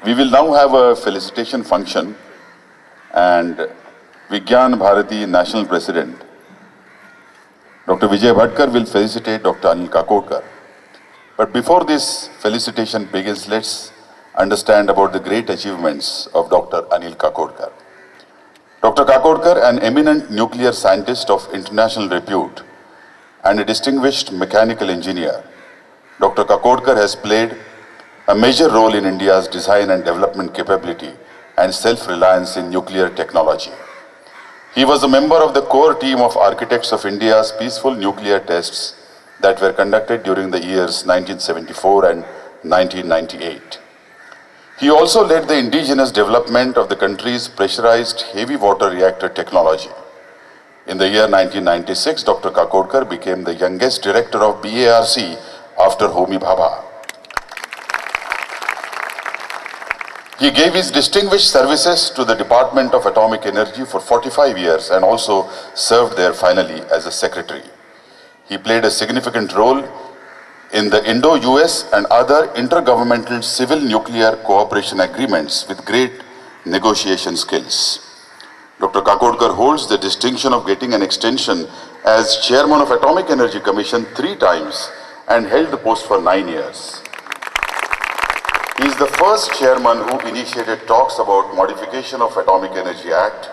We will now have a felicitation function, and Vigyan Bharati National President Dr. Vijay Bhatkar will felicitate Dr. Anil Kakodkar. But before this felicitation begins, let's understand about the great achievements of Dr. Anil Kakodkar. Dr. Kakodkar, an eminent nuclear scientist of international repute and a distinguished mechanical engineer, Dr. Kakodkar has played a major role in India's design and development capability and self-reliance in nuclear technology. He was a member of the core team of architects of India's peaceful nuclear tests that were conducted during the years 1974 and 1998. He also led the indigenous development of the country's pressurized heavy water reactor technology. In the year 1996, Dr. Kakodkar became the youngest director of BARC after Homi Bhabha. He gave his distinguished services to the Department of Atomic Energy for 45 years and also served there finally as a secretary. He played a significant role in the Indo-US and other intergovernmental civil nuclear cooperation agreements with great negotiation skills. Dr. Kakodkar holds the distinction of getting an extension as chairman of Atomic Energy Commission 3 times and held the post for 9 years. He is the first chairman who initiated talks about modification of Atomic Energy Act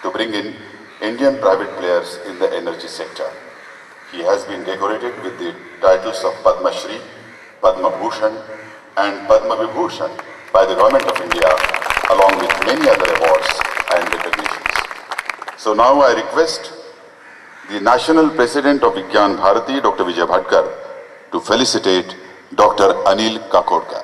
to bring in Indian private players in the energy sector. He has been decorated with the titles of Padma Shri, Padma Bhushan and Padma Vibhushan by the Government of India, along with many other awards and recognitions. So now I request the National President of Vigyan Bharati, Dr. Vijay Bhatkar, to felicitate Dr. Anil Kakodkar.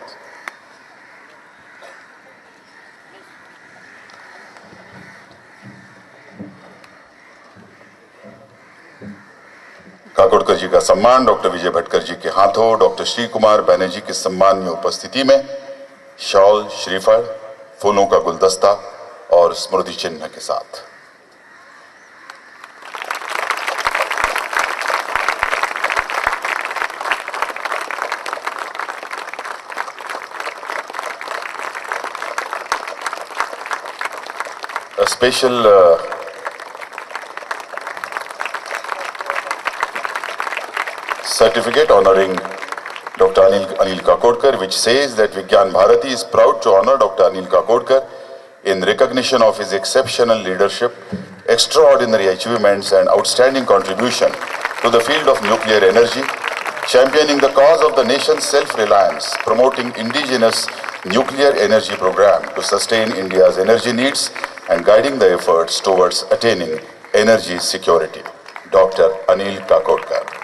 Kakodkar जी का सम्मान doctor Vijay Bhatkar जी के हाथों doctor Shri Kumar Banerjee के सम्मान में उपस्थिति में shawl, श्रीफल, फूलों का गुलदस्ता और स्मृति चिन्ह के साथ। A special certificate honoring Dr. Anil Kakodkar, which says that Vigyan Bharati is proud to honor Dr. Anil Kakodkar in recognition of his exceptional leadership, extraordinary achievements and outstanding contribution to the field of nuclear energy, championing the cause of the nation's self-reliance, promoting indigenous nuclear energy program to sustain India's energy needs and guiding the efforts towards attaining energy security. Dr. Anil Kakodkar.